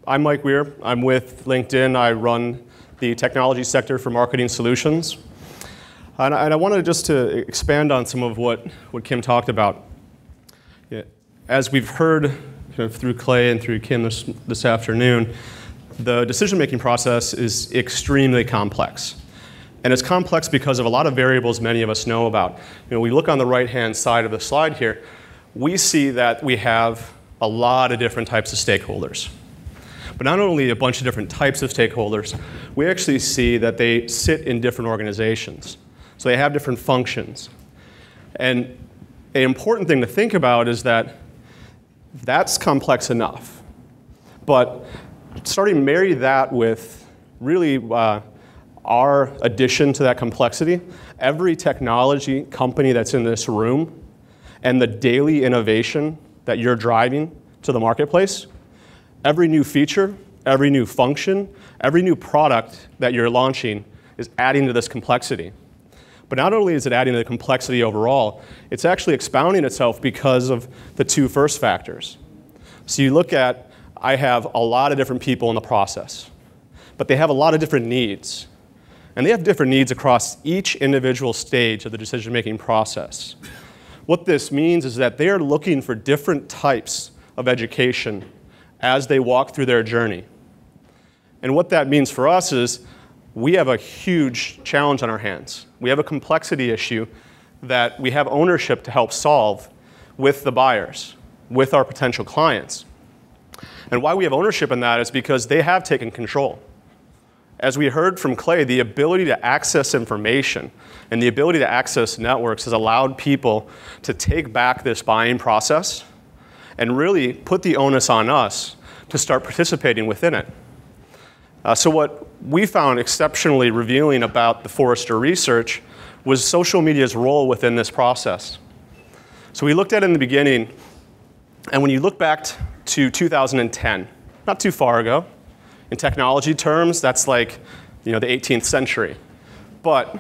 I'm Mike Weir. I'm with LinkedIn. I run the technology sector for marketing solutions. And I wanted just to expand on some of what Kim talked about. As we've heard through Clay and through Kim this afternoon, the decision-making process is extremely complex. And it's complex because of a lot of variables many of us know about. We look on the right-hand side of the slide here, we see that we have a lot of different types of stakeholders. But not only a bunch of different types of stakeholders, we actually see that they sit in different organizations. So they have different functions. And an important thing to think about is that that's complex enough. But starting to marry that with really our addition to that complexity, every technology company that's in this room and the daily innovation that you're driving to the marketplace, every new feature, every new function, every new product that you're launching is adding to this complexity. But not only is it adding to the complexity overall, it's actually expounding itself because of the two first factors. So you look at, I have a lot of different people in the process, but they have a lot of different needs. And they have different needs across each individual stage of the decision-making process. What this means is that they are looking for different types of education as they walk through their journey. And what that means for us is we have a huge challenge on our hands. We have a complexity issue that we have ownership to help solve with the buyers, with our potential clients. And why we have ownership in that is because they have taken control. As we heard from Clay, the ability to access information and the ability to access networks has allowed people to take back this buying process and really put the onus on us to start participating within it. So what we found exceptionally revealing about the Forrester research was social media's role within this process. So we looked at it in the beginning, and when you look back to 2010, not too far ago, in technology terms, that's like the 18th century. But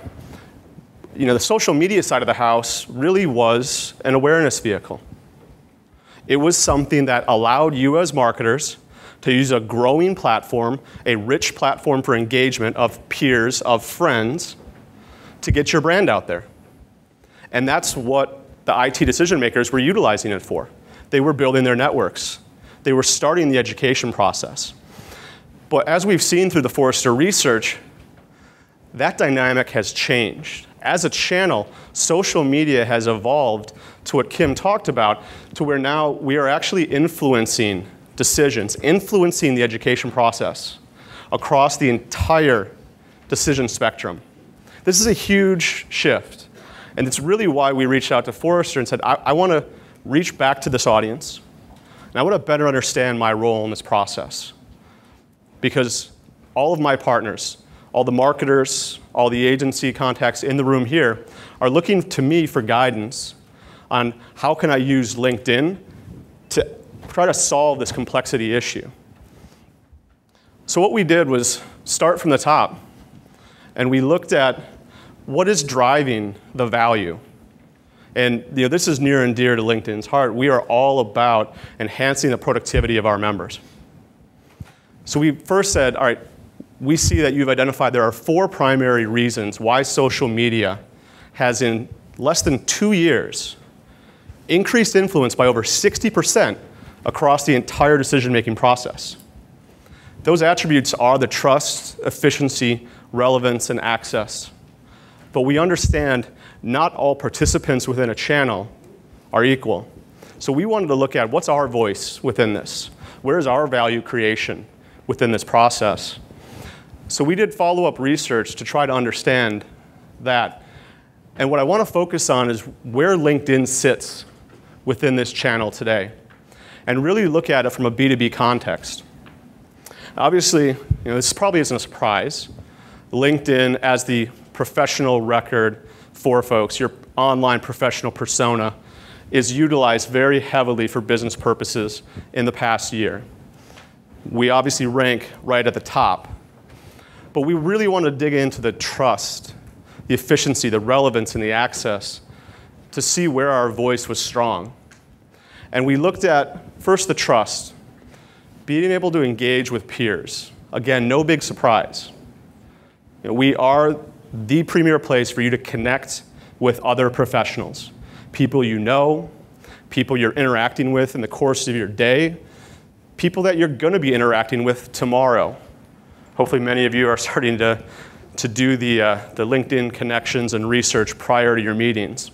the social media side of the house really was an awareness vehicle. It was something that allowed you as marketers to use a growing platform, a rich platform for engagement of peers, of friends, to get your brand out there. And that's what the IT decision makers were utilizing it for. They were building their networks. They were starting the education process. But as we've seen through the Forrester research, that dynamic has changed. As a channel, social media has evolved to what Kim talked about, to where now we are actually influencing decisions, influencing the education process across the entire decision spectrum. This is a huge shift. And it's really why we reached out to Forrester and said, I want to reach back to this audience, and I want to better understand my role in this process. Because all of my partners, all the marketers, all the agency contacts in the room here are looking to me for guidance on how can I use LinkedIn to try to solve this complexity issue. So what we did was start from the top, and we looked at what is driving the value. And this is near and dear to LinkedIn's heart. We are all about enhancing the productivity of our members. So we first said, all right, we see that you've identified there are 4 primary reasons why social media has, in less than 2 years, increased influence by over 60% across the entire decision-making process. Those attributes are the trust, efficiency, relevance, and access. But we understand not all participants within a channel are equal. So we wanted to look at what's our voice within this? Where is our value creation within this process? So we did follow-up research to try to understand that. And what I want to focus on is where LinkedIn sits within this channel today, and really look at it from a B2B context. Obviously, this probably isn't a surprise. LinkedIn, as the professional record for folks, your online professional persona, is utilized very heavily for business purposes in the past year. We obviously rank right at the top. But we really want to dig into the trust, the efficiency, the relevance, and the access to see where our voice was strong. And we looked at, first, the trust. being able to engage with peers. Again, no big surprise. We are the premier place for you to connect with other professionals, people you know, people you're interacting with in the course of your day, people that you're going to be interacting with tomorrow. Hopefully many of you are starting to do the LinkedIn connections and research prior to your meetings.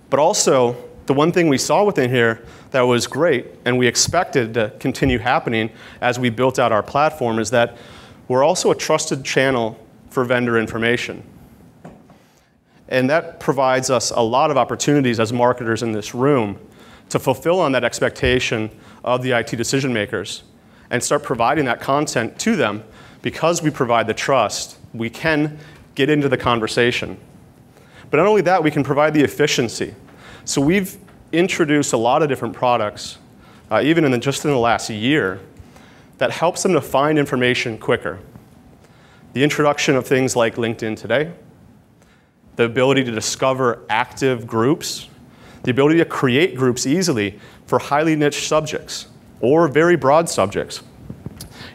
But also, the one thing we saw within here that was great, and we expected to continue happening as we built out our platform, is that we're also a trusted channel for vendor information. And that provides us a lot of opportunities as marketers in this room to fulfill on that expectation of the IT decision makers and start providing that content to them. Because we provide the trust, we can get into the conversation. But not only that, we can provide the efficiency. So we've introduced a lot of different products, even just in the last year, that helps them to find information quicker. The introduction of things like LinkedIn Today, the ability to discover active groups, the ability to create groups easily for highly niche subjects or very broad subjects,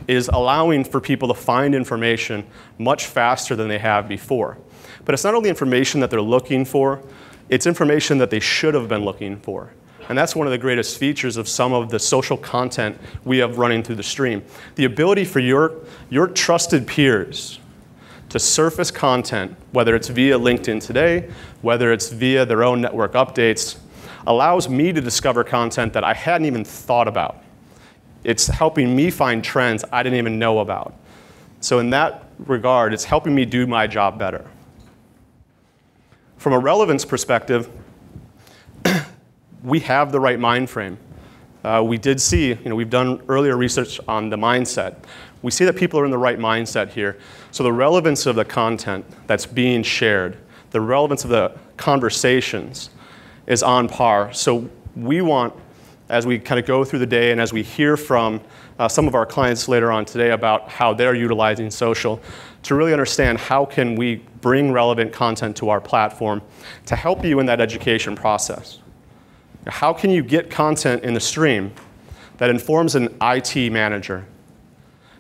is allowing for people to find information much faster than they have before. But it's not only information that they're looking for, it's information that they should have been looking for. And that's one of the greatest features of some of the social content we have running through the stream. The ability for your trusted peers to surface content, whether it's via LinkedIn Today, whether it's via their own network updates, allows me to discover content that I hadn't even thought about. It's helping me find trends I didn't even know about. So in that regard, it's helping me do my job better. From a relevance perspective, we have the right mind frame. We did see, we've done earlier research on the mindset. We see that people are in the right mindset here. So the relevance of the content that's being shared, the relevance of the conversations is on par. So we want, as we kind of go through the day and as we hear from some of our clients later on today about how they're utilizing social, to really understand how can we bring relevant content to our platform to help you in that education process. How can you get content in the stream that informs an IT manager,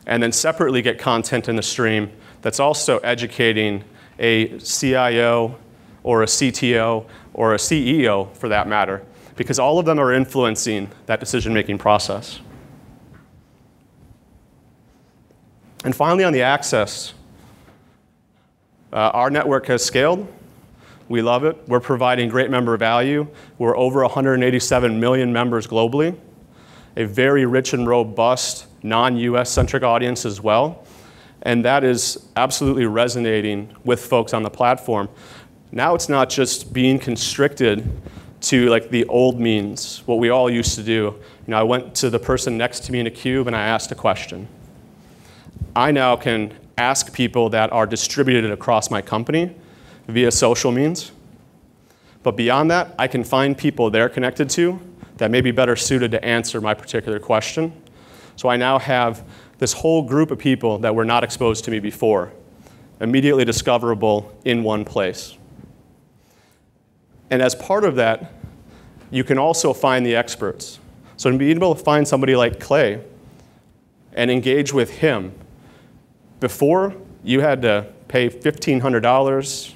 and then separately get content in the stream that's also educating a CIO or a CTO or a CEO for that matter, because all of them are influencing that decision-making process. And finally, on the access, our network has scaled. We love it. We're providing great member value. We're over 187 million members globally, a very rich and robust non-US centric audience as well. And that is absolutely resonating with folks on the platform. Now it's not just being constricted to like the old means, what we all used to do. I went to the person next to me in a cube and I asked a question. I now can ask people that are distributed across my company via social means. But beyond that, I can find people they're connected to that may be better suited to answer my particular question. So I now have this whole group of people that were not exposed to me before, immediately discoverable in one place. And as part of that, you can also find the experts. So to be able to find somebody like Clay and engage with him, before you had to pay $1,500,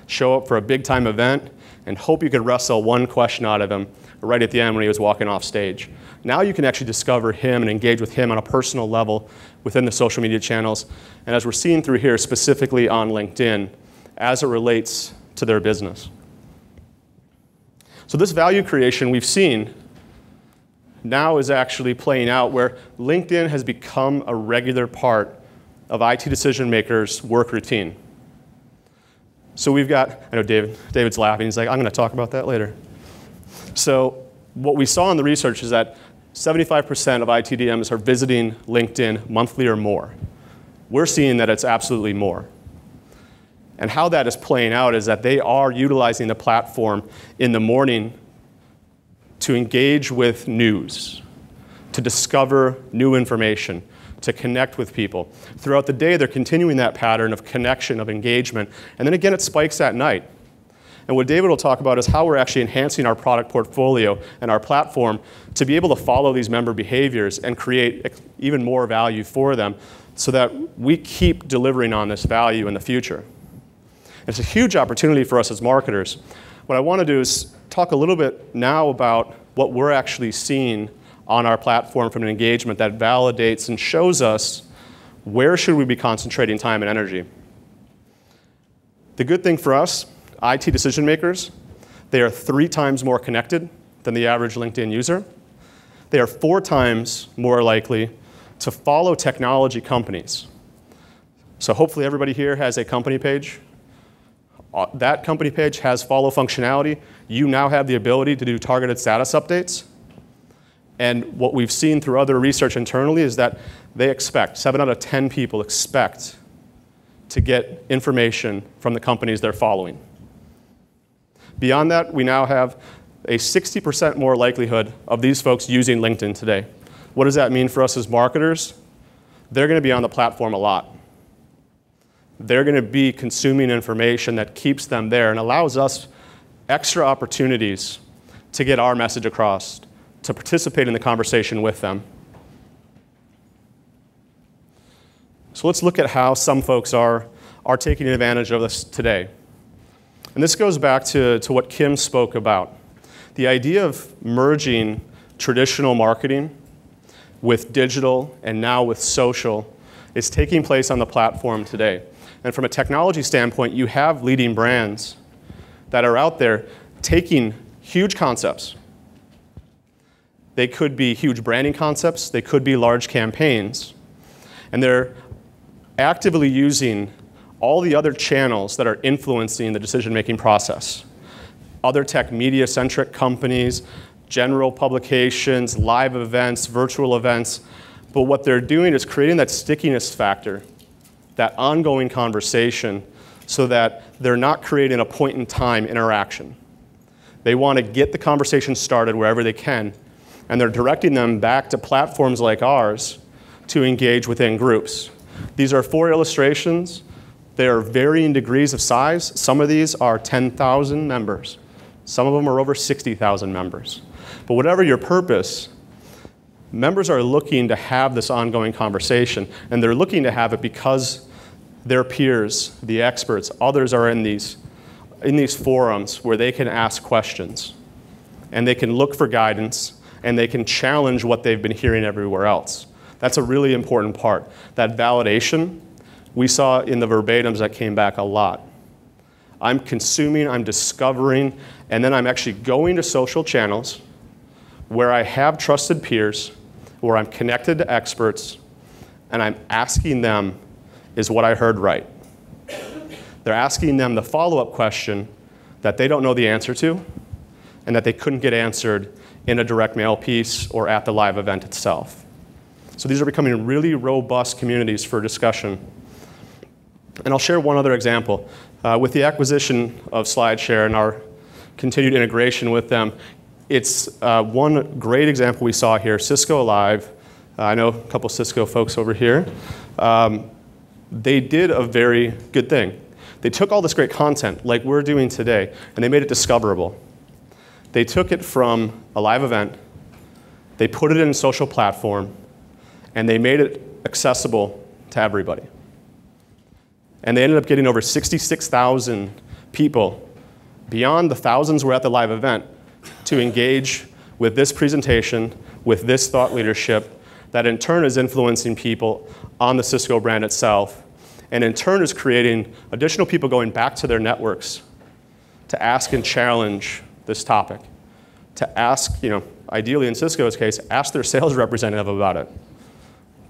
show up for a big time event, and hope you could wrestle one question out of him right at the end when he was walking off stage. Now you can actually discover him and engage with him on a personal level within the social media channels. And as we're seeing through here, specifically on LinkedIn, as it relates to their business. So this value creation we've seen now is actually playing out where LinkedIn has become a regular part of IT decision makers' work routine. So we've got, I know David's laughing, he's like, I'm going to talk about that later. So what we saw in the research is that 75% of ITDMs are visiting LinkedIn monthly or more. We're seeing that it's absolutely more. And how that is playing out is that they are utilizing the platform in the morning to engage with news, to discover new information, to connect with people. Throughout the day, they're continuing that pattern of connection, of engagement, and then again, it spikes at night. And what David will talk about is how we're actually enhancing our product portfolio and our platform to be able to follow these member behaviors and create even more value for them so that we keep delivering on this value in the future. It's a huge opportunity for us as marketers. What I want to do is talk a little bit now about what we're actually seeing on our platform from an engagement that validates and shows us where should we be concentrating time and energy. The good thing for us, IT decision makers, they are 3 times more connected than the average LinkedIn user. They are 4 times more likely to follow technology companies. So hopefully everybody here has a company page. That company page has follow functionality. You now have the ability to do targeted status updates. And what we've seen through other research internally is that they expect, 7 out of 10 people expect to get information from the companies they're following. Beyond that, we now have a 60% more likelihood of these folks using LinkedIn today. What does that mean for us as marketers? They're going to be on the platform a lot. They're going to be consuming information that keeps them there and allows us extra opportunities to get our message across, to participate in the conversation with them. So let's look at how some folks are taking advantage of this today. And this goes back to what Kim spoke about. The idea of merging traditional marketing with digital and now with social is taking place on the platform today. And from a technology standpoint, you have leading brands that are out there taking huge concepts. They could be huge branding concepts. They could be large campaigns. And they're actively using all the other channels that are influencing the decision-making process. Other tech media-centric companies, general publications, live events, virtual events. But what they're doing is creating that stickiness factor, that ongoing conversation, so that they're not creating a point-in-time interaction. They want to get the conversation started wherever they can, and they're directing them back to platforms like ours to engage within groups. These are 4 illustrations. They are varying degrees of size. Some of these are 10,000 members. Some of them are over 60,000 members. But whatever your purpose, members are looking to have this ongoing conversation, and they're looking to have it because their peers, the experts, others are in these forums where they can ask questions, and they can look for guidance, and they can challenge what they've been hearing everywhere else. That's a really important part. That validation, we saw in the verbatims that came back a lot. I'm consuming, I'm discovering, and then I'm actually going to social channels where I have trusted peers, where I'm connected to experts, and I'm asking them, is what I heard right? They're asking them the follow-up question that they don't know the answer to, and that they couldn't get answered in a direct mail piece or at the live event itself. So these are becoming really robust communities for discussion. And I'll share one other example. With the acquisition of SlideShare and our continued integration with them, it's one great example we saw here, Cisco Live. I know a couple Cisco folks over here. They did a very good thing. They took all this great content, like we're doing today, and they made it discoverable. They took it from a live event, they put it in a social platform, and they made it accessible to everybody. And they ended up getting over 66,000 people, beyond the thousands were at the live event, to engage with this presentation, with this thought leadership, that in turn is influencing people on the Cisco brand itself, and in turn is creating additional people going back to their networks to ask and challenge this topic, to ask, ideally in Cisco's case, ask their sales representative about it,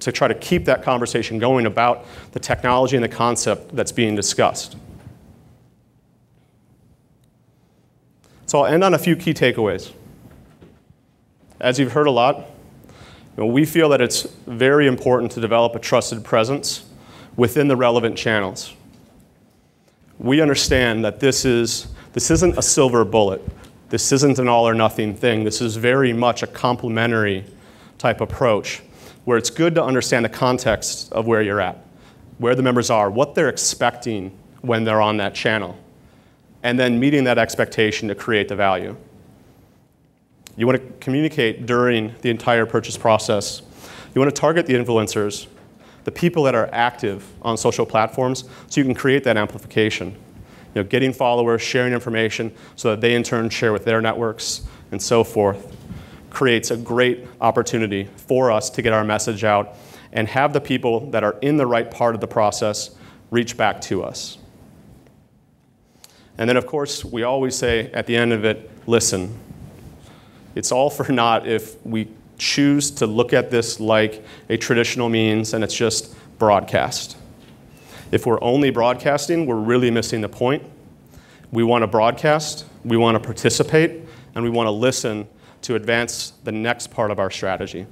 to try to keep that conversation going about the technology and the concept that's being discussed. So I'll end on a few key takeaways. As you've heard a lot, we feel that it's very important to develop a trusted presence within the relevant channels. We understand that this isn't a silver bullet. This isn't an all or nothing thing. This is very much a complementary type approach where it's good to understand the context of where you're at, where the members are, what they're expecting when they're on that channel. and then meeting that expectation to create the value. You want to communicate during the entire purchase process. You want to target the influencers, the people that are active on social platforms, so you can create that amplification. Getting followers, sharing information so that they in turn share with their networks and so forth creates a great opportunity for us to get our message out and have the people that are in the right part of the process reach back to us. And then, of course, we always say at the end of it, listen. It's all for naught if we choose to look at this like a traditional means and it's just broadcast. If we're only broadcasting, we're really missing the point. We want to broadcast, we want to participate, and we want to listen to advance the next part of our strategy.